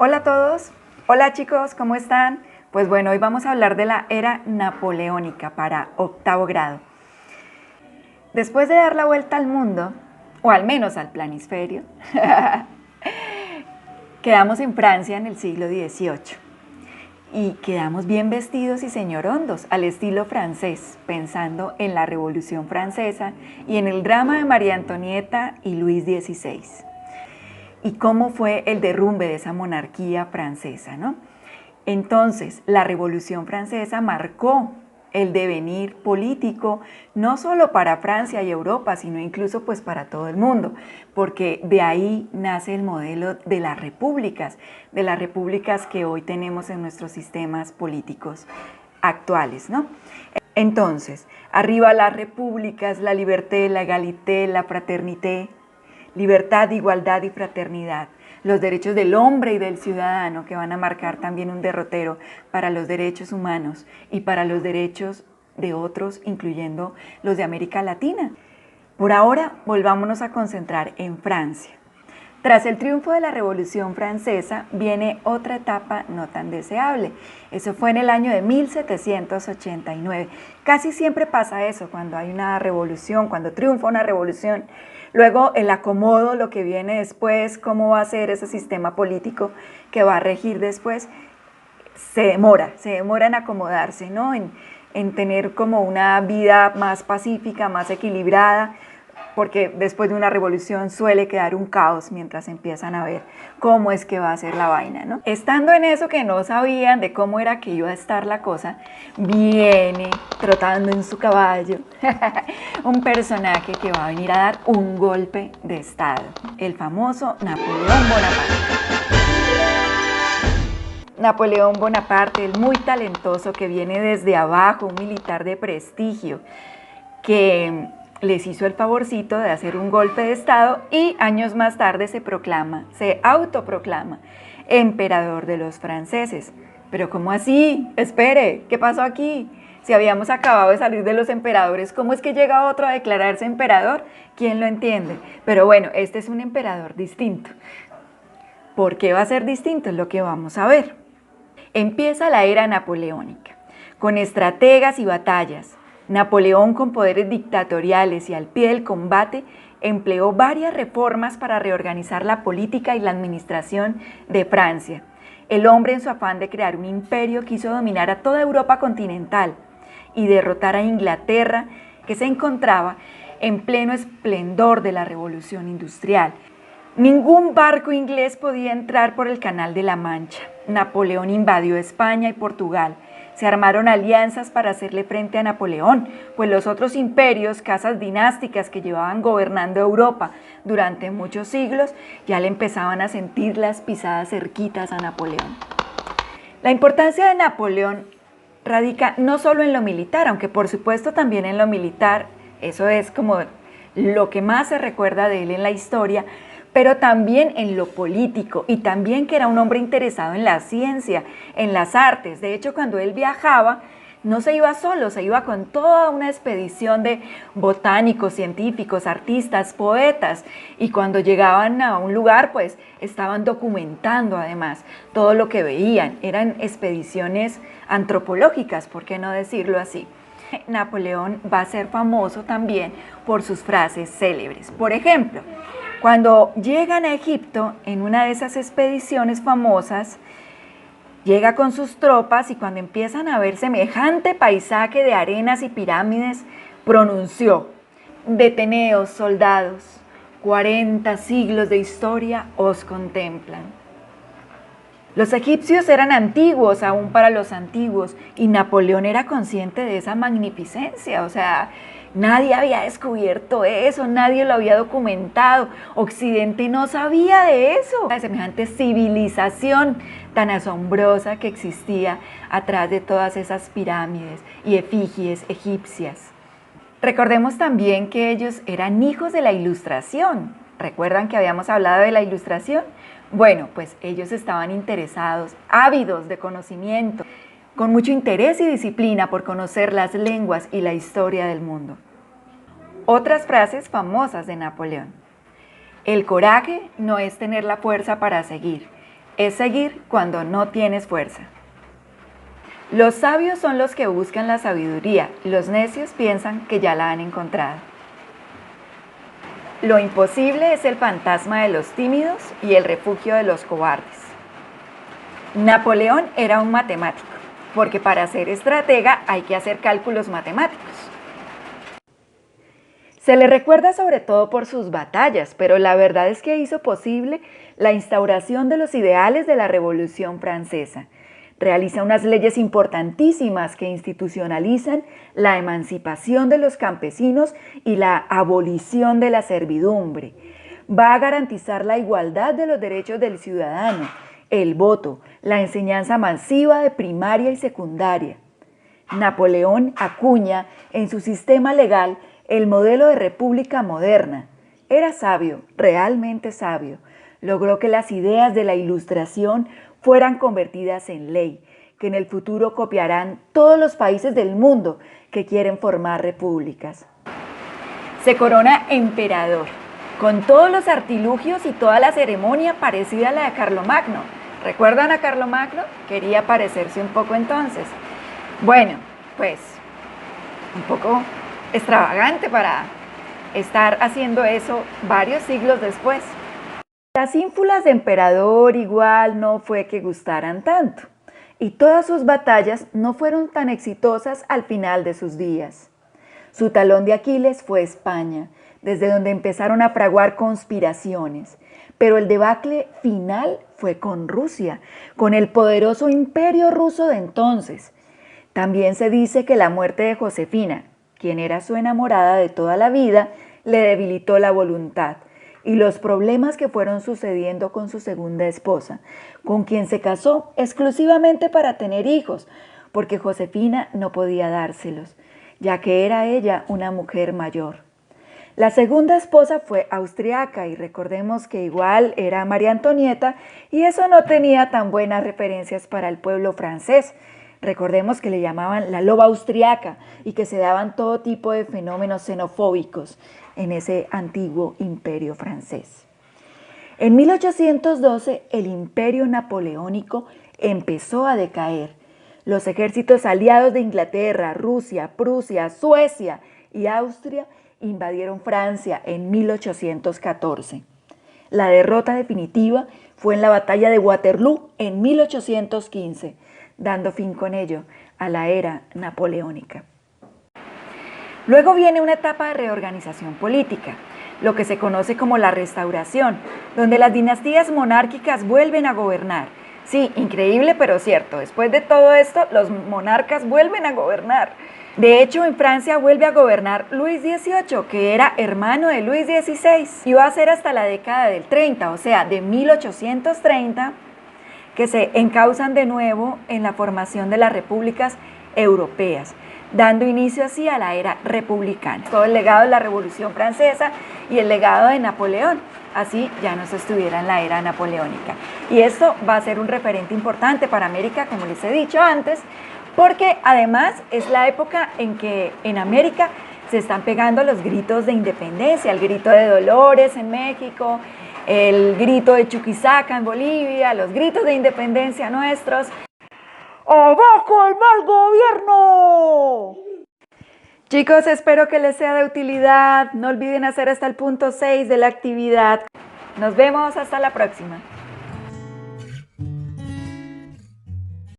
Hola a todos, hola chicos, ¿cómo están? Pues bueno, hoy vamos a hablar de la era napoleónica para octavo grado. Después de dar la vuelta al mundo, o al menos al planisferio, quedamos en Francia en el siglo XVIII y quedamos bien vestidos y señorondos, al estilo francés, pensando en la Revolución Francesa y en el drama de María Antonieta y Luis XVI. Y cómo fue el derrumbe de esa monarquía francesa, ¿no? Entonces, la Revolución Francesa marcó el devenir político, no solo para Francia y Europa, sino incluso pues para todo el mundo, porque de ahí nace el modelo de las repúblicas que hoy tenemos en nuestros sistemas políticos actuales, ¿no? Entonces, arriba las repúblicas, la liberté, la égalité, la fraternité, libertad, igualdad y fraternidad, los derechos del hombre y del ciudadano, que van a marcar también un derrotero para los derechos humanos y para los derechos de otros, incluyendo los de América Latina. Por ahora, volvámonos a concentrar en Francia. Tras el triunfo de la Revolución Francesa viene otra etapa no tan deseable. Eso fue en el año de 1789. Casi siempre pasa eso cuando hay una revolución, cuando triunfa una revolución. Luego el acomodo, lo que viene después, cómo va a ser ese sistema político que va a regir después, se demora en acomodarse, ¿no? En tener como una vida más pacífica, más equilibrada, porque después de una revolución suele quedar un caos mientras empiezan a ver cómo es que va a ser la vaina, ¿no? Estando en eso que no sabían de cómo era que iba a estar la cosa, viene trotando en su caballo un personaje que va a venir a dar un golpe de estado, el famoso Napoleón Bonaparte. Napoleón Bonaparte, el muy talentoso que viene desde abajo, un militar de prestigio, que les hizo el favorcito de hacer un golpe de estado y años más tarde se autoproclama emperador de los franceses. Pero ¿cómo así? Espere, ¿qué pasó aquí? Si habíamos acabado de salir de los emperadores, ¿cómo es que llega otro a declararse emperador? ¿Quién lo entiende? Pero bueno, este es un emperador distinto. ¿Por qué va a ser distinto? Es lo que vamos a ver. Empieza la era napoleónica, con estrategas y batallas. Napoleón, con poderes dictatoriales y al pie del combate, empleó varias reformas para reorganizar la política y la administración de Francia. El hombre, en su afán de crear un imperio, quiso dominar a toda Europa continental y derrotar a Inglaterra, que se encontraba en pleno esplendor de la Revolución Industrial. Ningún barco inglés podía entrar por el Canal de la Mancha. Napoleón invadió España y Portugal. Se armaron alianzas para hacerle frente a Napoleón, pues los otros imperios, casas dinásticas que llevaban gobernando Europa durante muchos siglos, ya le empezaban a sentir las pisadas cerquitas a Napoleón. La importancia de Napoleón radica no solo en lo militar, aunque por supuesto también en lo militar, eso es como lo que más se recuerda de él en la historia, pero también en lo político y también que era un hombre interesado en la ciencia, en las artes. De hecho, cuando él viajaba, no se iba solo, se iba con toda una expedición de botánicos, científicos, artistas, poetas, y cuando llegaban a un lugar, pues estaban documentando además todo lo que veían. Eran expediciones antropológicas, ¿por qué no decirlo así? Napoleón va a ser famoso también por sus frases célebres. Por ejemplo, cuando llegan a Egipto, en una de esas expediciones famosas, llega con sus tropas y cuando empiezan a ver semejante paisaje de arenas y pirámides, pronunció: deteneos, soldados, 40 siglos de historia os contemplan. Los egipcios eran antiguos aún para los antiguos y Napoleón era consciente de esa magnificencia, o sea, nadie había descubierto eso, nadie lo había documentado, Occidente no sabía de eso, de semejante civilización tan asombrosa que existía atrás de todas esas pirámides y efigies egipcias. Recordemos también que ellos eran hijos de la Ilustración. ¿Recuerdan que habíamos hablado de la Ilustración? Bueno, pues ellos estaban interesados, ávidos de conocimiento, con mucho interés y disciplina por conocer las lenguas y la historia del mundo. Otras frases famosas de Napoleón. El coraje no es tener la fuerza para seguir. es seguir cuando no tienes fuerza. Los sabios son los que buscan la sabiduría, los necios piensan que ya la han encontrado. Lo imposible es el fantasma de los tímidos y el refugio de los cobardes. Napoleón era un matemático, porque para ser estratega hay que hacer cálculos matemáticos. Se le recuerda sobre todo por sus batallas, pero la verdad es que hizo posible la instauración de los ideales de la Revolución Francesa. Realiza unas leyes importantísimas que institucionalizan la emancipación de los campesinos y la abolición de la servidumbre. Va a garantizar la igualdad de los derechos del ciudadano, el voto, la enseñanza masiva de primaria y secundaria. Napoleón acuña en su sistema legal el modelo de república moderna. Era sabio, realmente sabio. Logró que las ideas de la Ilustración fueran convertidas en ley, que en el futuro copiarán todos los países del mundo que quieren formar repúblicas. Se corona emperador, con todos los artilugios y toda la ceremonia parecida a la de Carlomagno. ¿Recuerdan a Carlomagno? Quería parecerse un poco entonces. Bueno, pues un poco extravagante para estar haciendo eso varios siglos después. Las ínfulas de emperador igual no fue que gustaran tanto, y todas sus batallas no fueron tan exitosas al final de sus días. Su talón de Aquiles fue España, desde donde empezaron a fraguar conspiraciones, pero el debacle final fue con Rusia, con el poderoso imperio ruso de entonces. También se dice que la muerte de Josefina, quien era su enamorada de toda la vida, le debilitó la voluntad, y los problemas que fueron sucediendo con su segunda esposa, con quien se casó exclusivamente para tener hijos, porque Josefina no podía dárselos, ya que era ella una mujer mayor. La segunda esposa fue austriaca y recordemos que igual era María Antonieta y eso no tenía tan buenas referencias para el pueblo francés. Recordemos que le llamaban la loba austriaca y que se daban todo tipo de fenómenos xenofóbicos en ese antiguo imperio francés. En 1812 el imperio napoleónico empezó a decaer. Los ejércitos aliados de Inglaterra, Rusia, Prusia, Suecia y Austria invadieron Francia en 1814. La derrota definitiva fue en la batalla de Waterloo en 1815, dando fin con ello a la era napoleónica. Luego viene una etapa de reorganización política, lo que se conoce como la Restauración, donde las dinastías monárquicas vuelven a gobernar. Sí, increíble pero cierto, después de todo esto los monarcas vuelven a gobernar. De hecho, en Francia vuelve a gobernar Luis XVIII, que era hermano de Luis XVI, y va a ser hasta la década del 30, o sea, de 1830, que se encauzan de nuevo en la formación de las repúblicas europeas, dando inicio así a la era republicana. Todo el legado de la Revolución Francesa y el legado de Napoleón, así ya no se estuviera en la era napoleónica. Y esto va a ser un referente importante para América, como les he dicho antes, porque además es la época en que en América se están pegando los gritos de independencia, el grito de Dolores en México, el grito de Chuquisaca en Bolivia, los gritos de independencia nuestros. ¡Abajo el mal gobierno! Chicos, espero que les sea de utilidad. No olviden hacer hasta el punto 6 de la actividad. Nos vemos hasta la próxima.